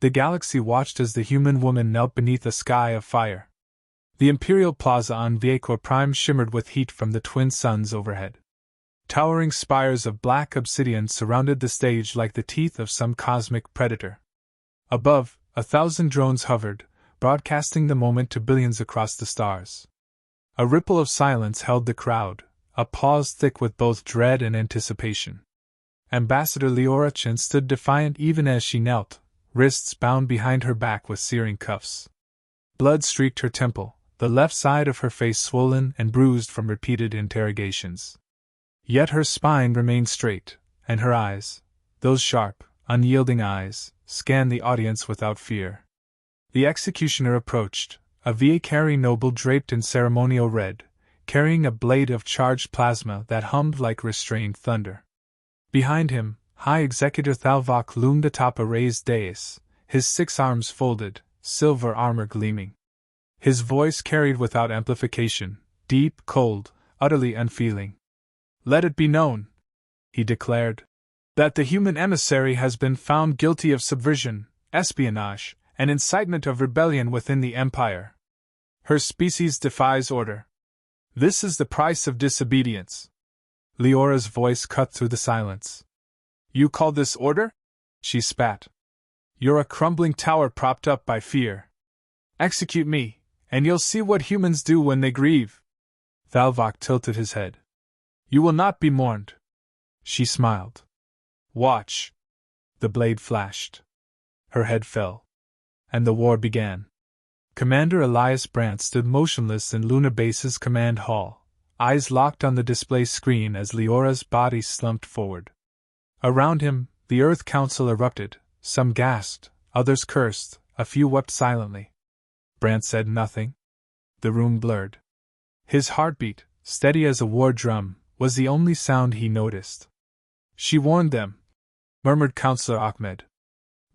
The galaxy watched as the human woman knelt beneath a sky of fire. The Imperial Plaza on Viacor Prime shimmered with heat from the twin suns overhead. Towering spires of black obsidian surrounded the stage like the teeth of some cosmic predator. Above, 1,000 drones hovered, broadcasting the moment to billions across the stars. A ripple of silence held the crowd, a pause thick with both dread and anticipation. Ambassador Leora Chen stood defiant even as she knelt, wrists bound behind her back with searing cuffs. Blood streaked her temple, the left side of her face swollen and bruised from repeated interrogations. Yet her spine remained straight, and her eyes, those sharp, unyielding eyes, scanned the audience without fear. The executioner approached, a Viacari noble draped in ceremonial red, carrying a blade of charged plasma that hummed like restrained thunder. Behind him, High Executor Thalvok loomed atop a raised dais, his 6 arms folded, silver armor gleaming. His voice carried without amplification, deep, cold, utterly unfeeling. "Let it be known," he declared, "that the human emissary has been found guilty of subversion, espionage, and incitement of rebellion within the Empire. Her species defies order. This is the price of disobedience." Leora's voice cut through the silence. "You call this order?" she spat. "You're a crumbling tower propped up by fear. Execute me, and you'll see what humans do when they grieve." Thalvok tilted his head. "You will not be mourned." She smiled. "Watch." The blade flashed. Her head fell. And the war began. Commander Elias Brandt stood motionless in Luna Base's command hall, eyes locked on the display screen as Leora's body slumped forward. Around him, the Earth Council erupted, some gasped, others cursed, a few wept silently. Brandt said nothing. The room blurred. His heartbeat, steady as a war drum, was the only sound he noticed. "She warned them," murmured Counselor Ahmed.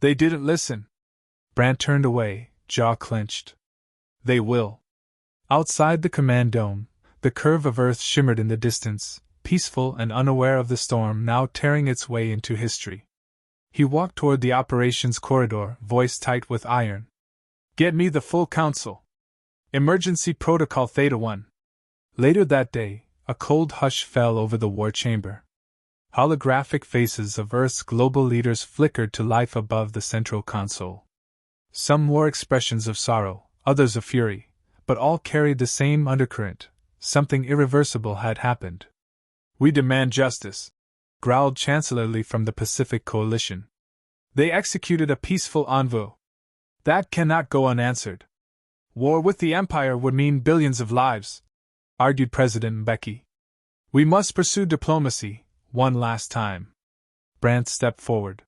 "They didn't listen." Brandt turned away, jaw clenched. "They will." Outside the command dome, the curve of Earth shimmered in the distance, peaceful and unaware of the storm now tearing its way into history. He walked toward the operations corridor, voice tight with iron. "Get me the full council. Emergency Protocol Theta-1." Later that day, a cold hush fell over the war chamber. Holographic faces of Earth's global leaders flickered to life above the central console. Some wore expressions of sorrow, others of fury, but all carried the same undercurrent: something irreversible had happened. "We demand justice," growled Chancellor Lee from the Pacific Coalition. "They executed a peaceful envoy. That cannot go unanswered. War with the Empire would mean billions of lives," argued President Mbeki. "We must pursue diplomacy, one last time." Brandt stepped forward.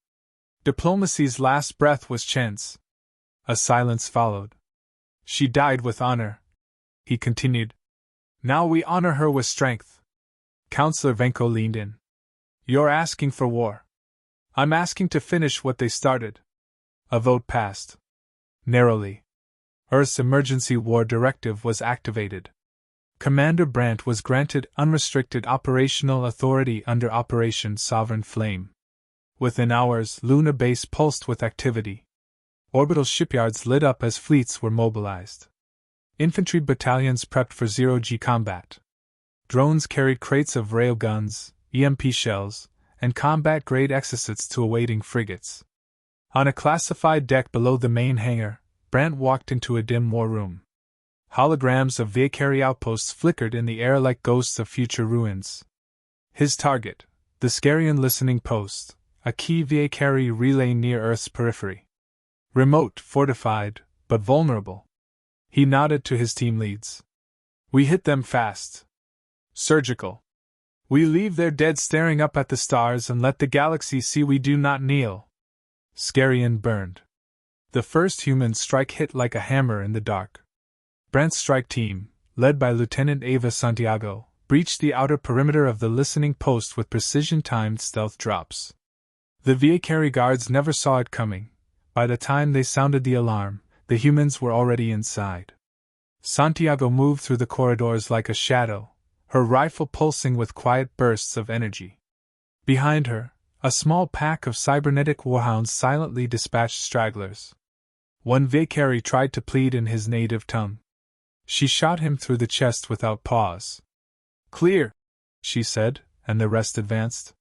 Diplomacy's last breath was Chen's. A silence followed. "She died with honor," he continued. "Now we honor her with strength." Counselor Venko leaned in. "You're asking for war. I'm asking to finish what they started." A vote passed. Narrowly. Earth's emergency war directive was activated. Commander Brandt was granted unrestricted operational authority under Operation Sovereign Flame. Within hours, Luna Base pulsed with activity. Orbital shipyards lit up as fleets were mobilized. Infantry battalions prepped for zero-G combat. Drones carried crates of railguns, EMP shells, and combat-grade exocets to awaiting frigates. On a classified deck below the main hangar, Brandt walked into a dim war room. Holograms of Viacari outposts flickered in the air like ghosts of future ruins. His target, the Scarian listening post, a key Viacari relay near Earth's periphery. Remote, fortified, but vulnerable. He nodded to his team leads. "We hit them fast. Surgical. We leave their dead staring up at the stars and let the galaxy see we do not kneel." Scarian burned. The first human strike hit like a hammer in the dark. Brandt's strike team, led by Lieutenant Ava Santiago, breached the outer perimeter of the listening post with precision-timed stealth drops. The Viacari guards never saw it coming. By the time they sounded the alarm, the humans were already inside. Santiago moved through the corridors like a shadow, her rifle pulsing with quiet bursts of energy. Behind her, A small pack of cybernetic warhounds silently dispatched stragglers. One Valkyrie tried to plead in his native tongue. She shot him through the chest without pause. "Clear," she said, and the rest advanced.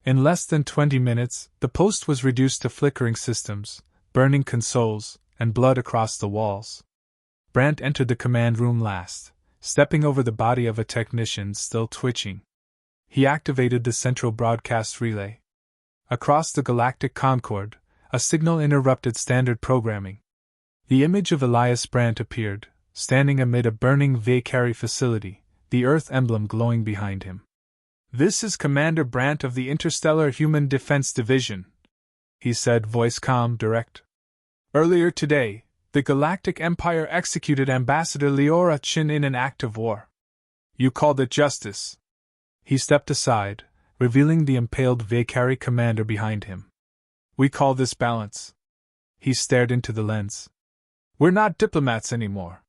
In less than 20 minutes, the post was reduced to flickering systems, burning consoles, and blood across the walls. Brandt entered the command room last, stepping over the body of a technician still twitching. He activated the central broadcast relay. Across the Galactic Concord, a signal interrupted standard programming. The image of Elias Brandt appeared, standing amid a burning Valkyrie facility, the Earth emblem glowing behind him. "This is Commander Brandt of the Interstellar Human Defense Division," he said, voice calm, direct. "Earlier today, the Galactic Empire executed Ambassador Leora Chin in an act of war. You called it justice." He stepped aside, revealing the impaled Valkyrie commander behind him. "We call this balance." He stared into the lens. "We're not diplomats anymore.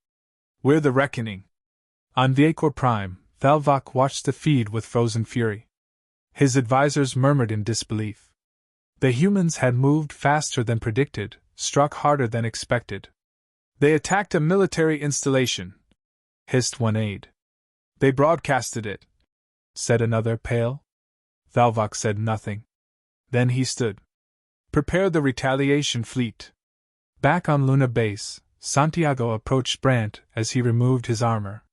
We're the reckoning." On Viacor Prime, Thalvok watched the feed with frozen fury. His advisors murmured in disbelief. The humans had moved faster than predicted, struck harder than expected. "They attacked a military installation," hissed one aide. "They broadcasted it," said another, pale. Thalvok said nothing. Then he stood. "Prepare the retaliation fleet." Back on Luna Base, Santiago approached Brandt as he removed his armor.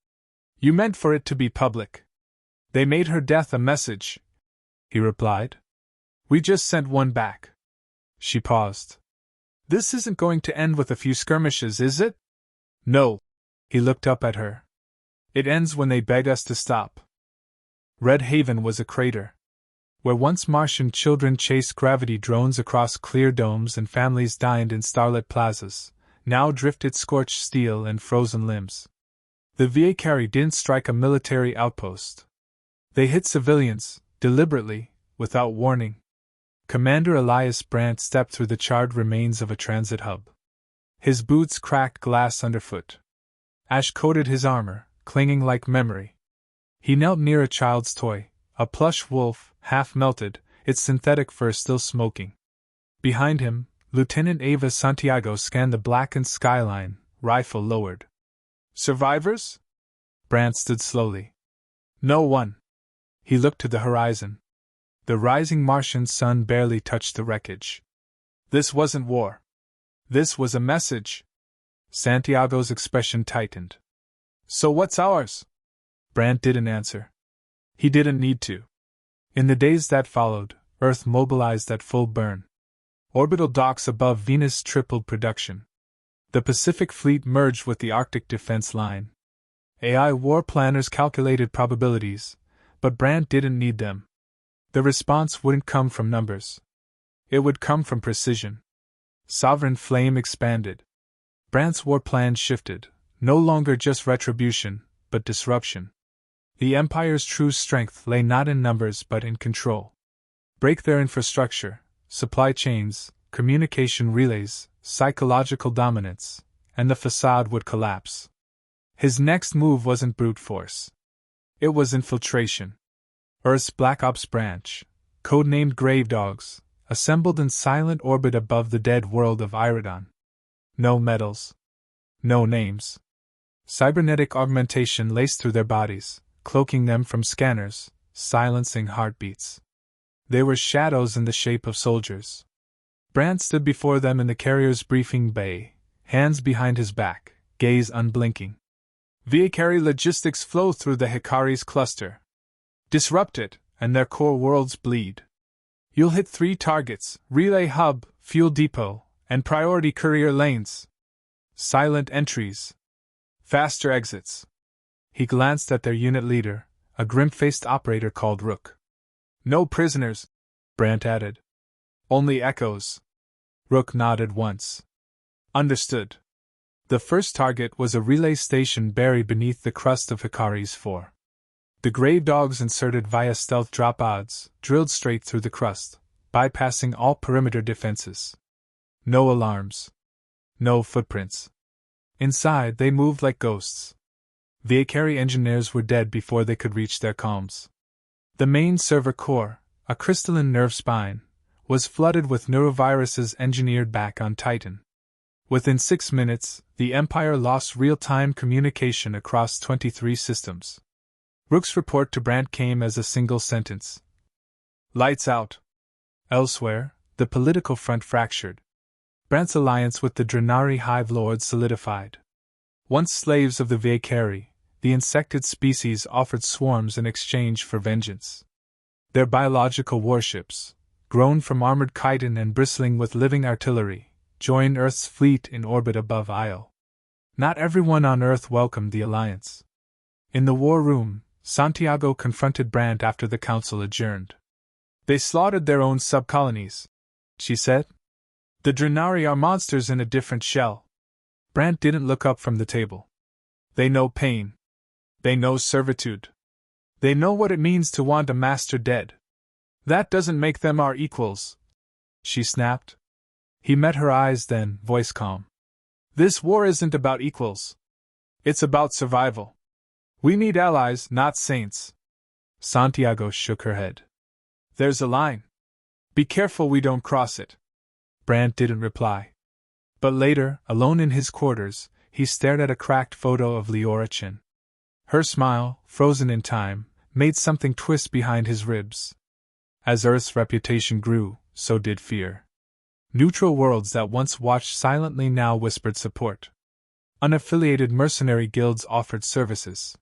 "You meant for it to be public. They made her death a message," he replied. "We just sent one back." She paused. "This isn't going to end with a few skirmishes, is it?" "No." He looked up at her. "It ends when they beg us to stop." Red Haven was a crater. Where once Martian children chased gravity drones across clear domes and families dined in starlit plazas, now drifted scorched steel and frozen limbs. The Valkyrie didn't strike a military outpost. They hit civilians, deliberately, without warning. Commander Elias Brandt stepped through the charred remains of a transit hub. His boots cracked glass underfoot. Ash coated his armor, clinging like memory. He knelt near a child's toy, a plush wolf, half melted, its synthetic fur still smoking. Behind him, Lieutenant Ava Santiago scanned the blackened skyline, rifle lowered. "Survivors?" Brandt stood slowly. "No one." He looked to the horizon. The rising Martian sun barely touched the wreckage. "This wasn't war. This was a message." Santiago's expression tightened. "So what's ours?" Brandt didn't answer. He didn't need to. In the days that followed, Earth mobilized at full burn. Orbital docks above Venus tripled production. The Pacific Fleet merged with the Arctic Defense Line. AI war planners calculated probabilities, but Brandt didn't need them. The response wouldn't come from numbers. It would come from precision. Sovereign flame expanded. Brandt's war plans shifted, no longer just retribution, but disruption. The Empire's true strength lay not in numbers but in control. Break their infrastructure, supply chains, communication relays, psychological dominance, and the facade would collapse. His next move wasn't brute force. It was infiltration. Earth's Black Ops branch, codenamed Gravedogs, assembled in silent orbit above the dead world of Iridon. No medals. No names. Cybernetic augmentation laced through their bodies, cloaking them from scanners, silencing heartbeats. They were shadows in the shape of soldiers. Brandt stood before them in the carrier's briefing bay, hands behind his back, gaze unblinking. Valkyrie logistics flow through the Hikari's cluster. Disrupt it, and their core worlds bleed. You'll hit 3 targets: relay hub, fuel depot, and priority courier lanes. Silent entries. Faster exits. He glanced at their unit leader, a grim-faced operator called Rook. No prisoners, Brandt added. Only echoes. Rook nodded once. Understood. The first target was a relay station buried beneath the crust of Hikari's 4. The Gravedogs inserted via stealth drop pods, drilled straight through the crust, bypassing all perimeter defenses. No alarms. No footprints. Inside, they moved like ghosts. Valkyrie engineers were dead before they could reach their comms. The main server core, a crystalline nerve spine, was flooded with neuroviruses engineered back on Titan. Within 6 minutes, the Empire lost real-time communication across 23 systems. Rook's report to Brandt came as a single sentence. Lights out. Elsewhere, the political front fractured. Brandt's alliance with the Drenari Hive Lords solidified. Once slaves of the Valkyrie, the insected species offered swarms in exchange for vengeance. Their biological warships, grown from armored chitin and bristling with living artillery, joined Earth's fleet in orbit above Io. Not everyone on Earth welcomed the alliance. In the war room, Santiago confronted Brandt after the council adjourned. They slaughtered their own subcolonies, she said. The Drenari are monsters in a different shell. Brandt didn't look up from the table. They know pain. They know servitude. They know what it means to want a master dead. That doesn't make them our equals, she snapped. He met her eyes then, voice calm. This war isn't about equals. It's about survival. We need allies, not saints. Santiago shook her head. There's a line. Be careful we don't cross it. Brandt didn't reply. But later, alone in his quarters, he stared at a cracked photo of Leora Chin. Her smile, frozen in time, made something twist behind his ribs. As Earth's reputation grew, so did fear. Neutral worlds that once watched silently now whispered support. Unaffiliated mercenary guilds offered services.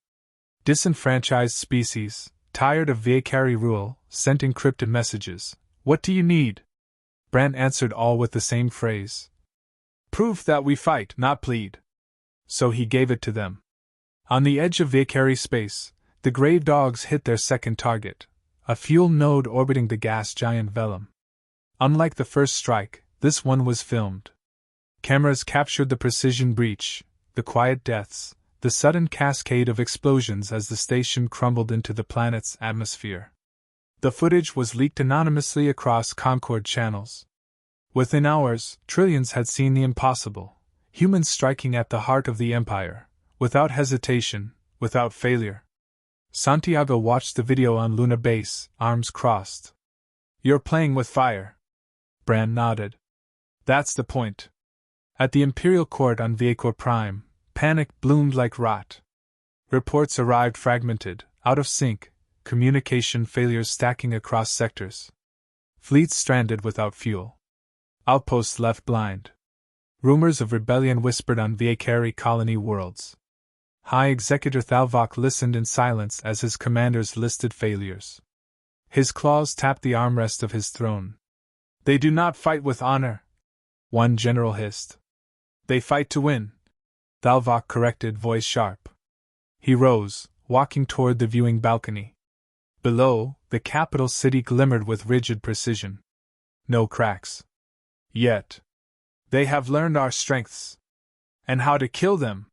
Disenfranchised species, tired of Valkyrie rule, sent encrypted messages. What do you need? Brandt answered all with the same phrase. Proof that we fight, not plead. So he gave it to them. On the edge of Valkyrie space, the grave dogs hit their second target, a fuel node orbiting the gas giant Vellum. Unlike the first strike, this one was filmed. Cameras captured the precision breach, the quiet deaths, the sudden cascade of explosions as the station crumbled into the planet's atmosphere. The footage was leaked anonymously across Concord channels. Within hours, trillions had seen the impossible, humans striking at the heart of the Empire, without hesitation, without failure. Santiago watched the video on Luna Base, arms crossed. You're playing with fire. Brandt nodded. That's the point. At the Imperial Court on Valkyrie Prime, panic bloomed like rot. Reports arrived fragmented, out of sync, communication failures stacking across sectors. Fleets stranded without fuel. Outposts left blind. Rumors of rebellion whispered on Valkyrie colony worlds. High Executor Thalvok listened in silence as his commanders listed failures. His claws tapped the armrest of his throne. They do not fight with honor, one general hissed. They fight to win, Thalvok corrected, voice sharp. He rose, walking toward the viewing balcony. Below, the capital city glimmered with rigid precision. No cracks. Yet. They have learned our strengths. And how to kill them.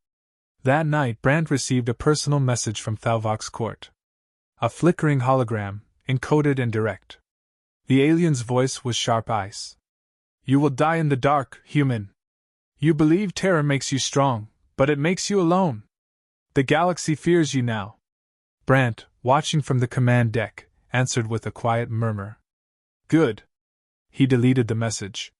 That night Brandt received a personal message from Thalvok's court. A flickering hologram, encoded and direct. The alien's voice was sharp ice. You will die in the dark, human. You believe terror makes you strong, but it makes you alone. The galaxy fears you now. Brandt, watching from the command deck, answered with a quiet murmur. Good. He deleted the message.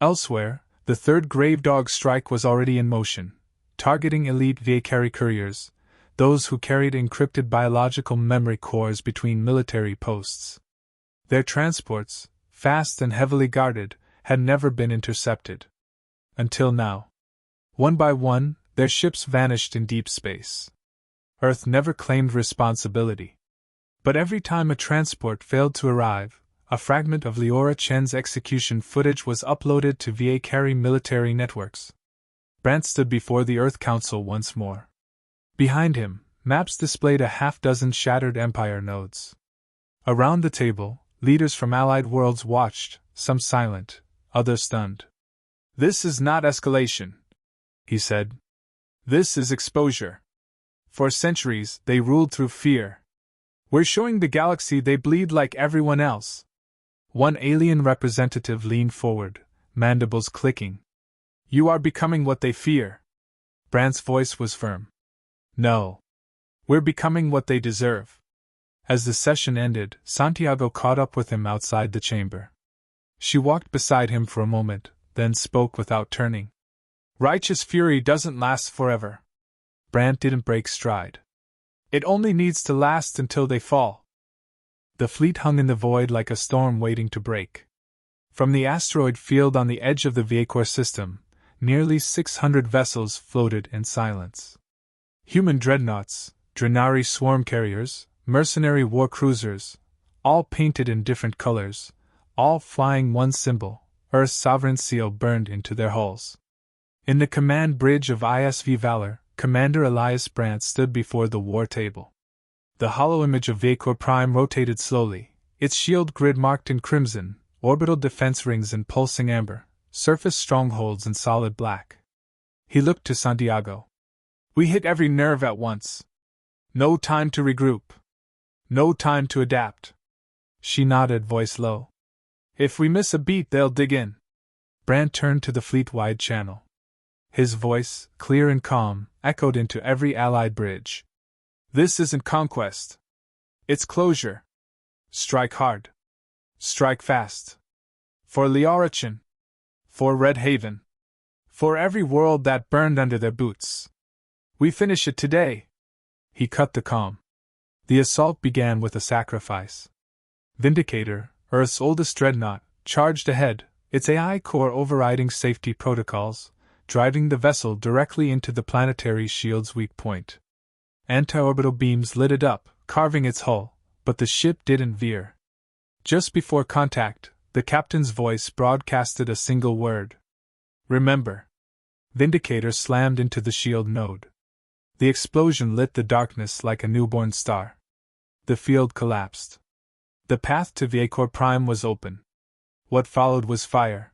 Elsewhere, the third Gravedog strike was already in motion, targeting elite Valkyrie couriers, those who carried encrypted biological memory cores between military posts. Their transports, fast and heavily guarded, had never been intercepted. Until now. One by one, their ships vanished in deep space. Earth never claimed responsibility. But every time a transport failed to arrive, a fragment of Leora Chen's execution footage was uploaded to Valkyrie military networks. Brandt stood before the Earth Council once more. Behind him, maps displayed a half-dozen shattered Empire nodes. Around the table, leaders from allied worlds watched, some silent, others stunned. This is not escalation, he said. This is exposure. For centuries, they ruled through fear. We're showing the galaxy they bleed like everyone else. One alien representative leaned forward, mandibles clicking. You are becoming what they fear. Brandt's voice was firm. No. We're becoming what they deserve. As the session ended, Santiago caught up with him outside the chamber. She walked beside him for a moment, then spoke without turning. Righteous fury doesn't last forever. Brandt didn't break stride. It only needs to last until they fall. The fleet hung in the void like a storm waiting to break. From the asteroid field on the edge of the Viacor system, nearly 600 vessels floated in silence. Human dreadnoughts, Drenari swarm carriers, mercenary war cruisers, all painted in different colors, all flying one symbol, Earth's sovereign seal burned into their hulls. In the command bridge of ISV Valor, Commander Elias Brandt stood before the war table. The hollow image of Viacor Prime rotated slowly, its shield grid marked in crimson, orbital defense rings in pulsing amber, surface strongholds in solid black. He looked to Santiago. We hit every nerve at once. No time to regroup. No time to adapt. She nodded, voice low. If we miss a beat, they'll dig in. Brandt turned to the fleet-wide channel. His voice, clear and calm, echoed into every Allied bridge. This isn't conquest. It's closure. Strike hard. Strike fast. For Liaurachin. For Red Haven. For every world that burned under their boots. We finish it today. He cut the calm. The assault began with a sacrifice. Vindicator, Earth's oldest dreadnought, charged ahead, its AI core overriding safety protocols, driving the vessel directly into the planetary shield's weak point. Anti-orbital beams lit it up, carving its hull, but the ship didn't veer. Just before contact, the captain's voice broadcasted a single word. Remember. Vindicator slammed into the shield node. The explosion lit the darkness like a newborn star. The field collapsed. The path to Viacor Prime was open. What followed was fire.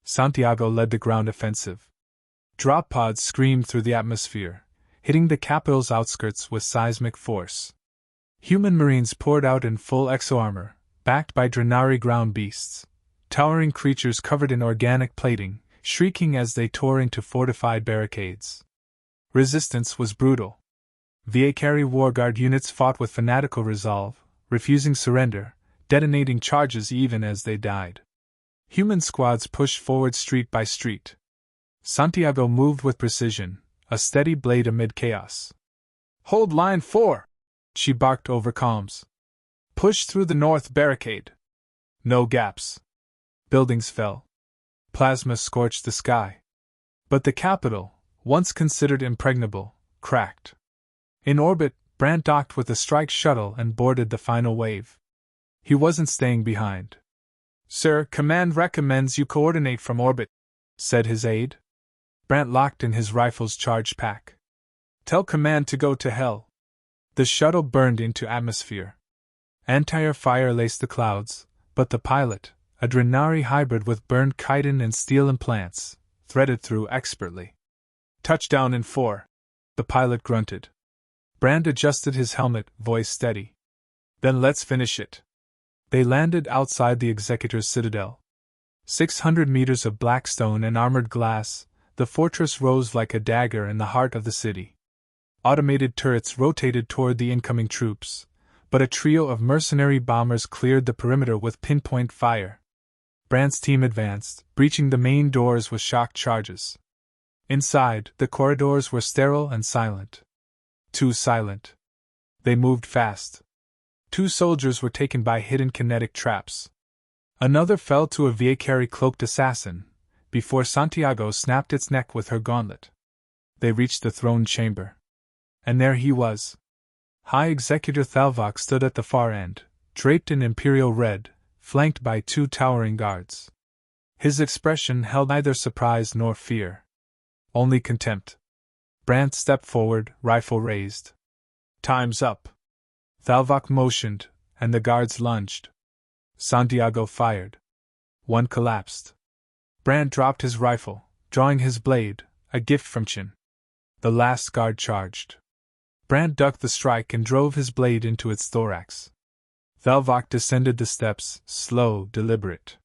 Santiago led the ground offensive. Drop pods screamed through the atmosphere, hitting the capital's outskirts with seismic force. Human marines poured out in full exoarmor, backed by Drenari ground beasts, towering creatures covered in organic plating, shrieking as they tore into fortified barricades. Resistance was brutal. Viacari Warguard units fought with fanatical resolve, refusing surrender, detonating charges even as they died. Human squads pushed forward street by street. Santiago moved with precision, a steady blade amid chaos. Hold line 4! She barked over comms. Push through the north barricade. No gaps. Buildings fell. Plasma scorched the sky. But the capital, once considered impregnable, cracked. In orbit, Brandt docked with the strike shuttle and boarded the final wave. He wasn't staying behind. Sir, Command recommends you coordinate from orbit, said his aide. Brandt locked in his rifle's charge pack. Tell Command to go to hell. The shuttle burned into atmosphere. Anti-air fire laced the clouds, but the pilot, a Drenari hybrid with burned chitin and steel implants, threaded through expertly. Touchdown in 4. The pilot grunted. Brandt adjusted his helmet, voice steady. Then let's finish it. They landed outside the Executor's citadel. 600 meters of black stone and armored glass, the fortress rose like a dagger in the heart of the city. Automated turrets rotated toward the incoming troops, but a trio of mercenary bombers cleared the perimeter with pinpoint fire. Brandt's team advanced, breaching the main doors with shock charges. Inside, the corridors were sterile and silent. Too silent. They moved fast. 2 soldiers were taken by hidden kinetic traps. Another fell to a Viacari cloaked assassin, before Santiago snapped its neck with her gauntlet. They reached the throne chamber. And there he was. High Executor Thalvok stood at the far end, draped in imperial red, flanked by 2 towering guards. His expression held neither surprise nor fear. Only contempt. Brandt stepped forward, rifle raised. Time's up. Thalvok motioned, and the guards lunged. Santiago fired. One collapsed. Brandt dropped his rifle, drawing his blade, a gift from Chin. The last guard charged. Brandt ducked the strike and drove his blade into its thorax. Thalvok descended the steps, slow, deliberate.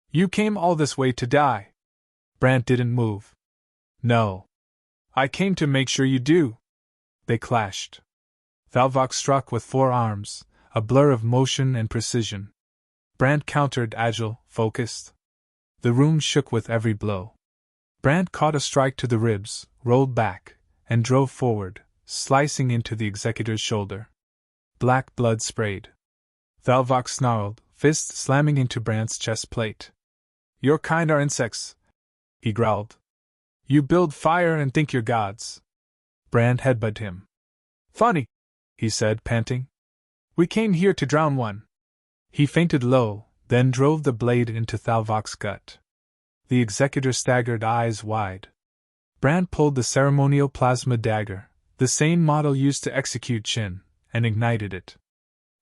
You came all this way to die. Brandt didn't move. No. I came to make sure you do. They clashed. Thalvok struck with 4 arms, a blur of motion and precision. Brand countered, agile, focused. The room shook with every blow. Brand caught a strike to the ribs, rolled back, and drove forward, slicing into the executor's shoulder. Black blood sprayed. Thalvok snarled, fist slamming into Brand's chest plate. "Your kind are insects," he growled. "You build fire and think you're gods." Brand headbutted him. "Funny," he said, panting. "We came here to drown one." He fainted low, then drove the blade into Thalvok's gut. The executor staggered, eyes wide. Brand pulled the ceremonial plasma dagger, the same model used to execute Shin, and ignited it.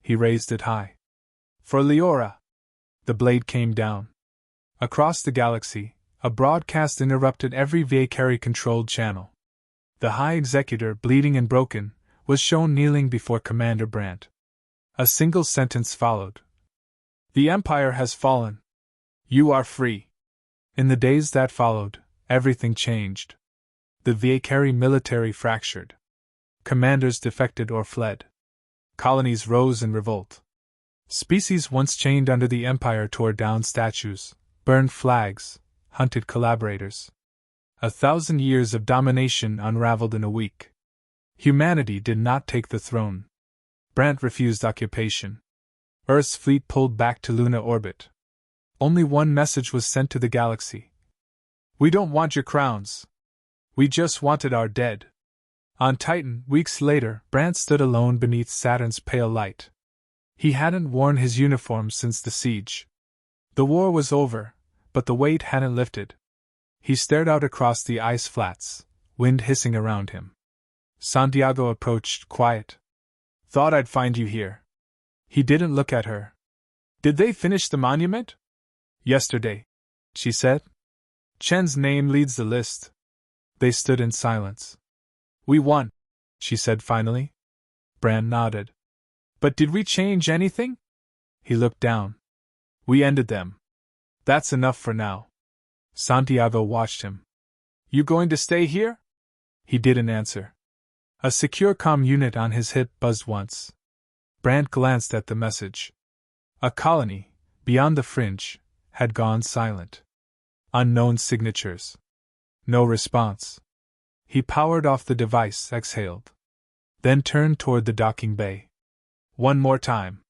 He raised it high. "For Leora!" The blade came down. Across the galaxy, a broadcast interrupted every Valkyrie-controlled channel. The High Executor, bleeding and broken, was shown kneeling before Commander Brand. A single sentence followed. "The Empire has fallen. You are free." In the days that followed, everything changed. The Valkyrie military fractured. Commanders defected or fled. Colonies rose in revolt. Species once chained under the Empire tore down statues, burned flags, hunted collaborators. 1,000 years of domination unraveled in a week. Humanity did not take the throne. Brand refused occupation. Earth's fleet pulled back to Luna orbit. Only one message was sent to the galaxy. "We don't want your crowns. We just wanted our dead." On Titan, weeks later, Brand stood alone beneath Saturn's pale light. He hadn't worn his uniform since the siege. The war was over, but the weight hadn't lifted. He stared out across the ice flats, wind hissing around him. Santiago approached, quiet. "Thought I'd find you here." He didn't look at her. "Did they finish the monument?" "Yesterday," she said. "Chen's name leads the list." They stood in silence. "We won," she said finally. Brand nodded. "But did we change anything?" He looked down. "We ended them. That's enough for now." Santiago watched him. "You going to stay here?" He didn't answer. A secure comm unit on his hip buzzed once. Brand glanced at the message. A colony, beyond the fringe, had gone silent. Unknown signatures. No response. He powered off the device, exhaled. Then turned toward the docking bay. "One more time,"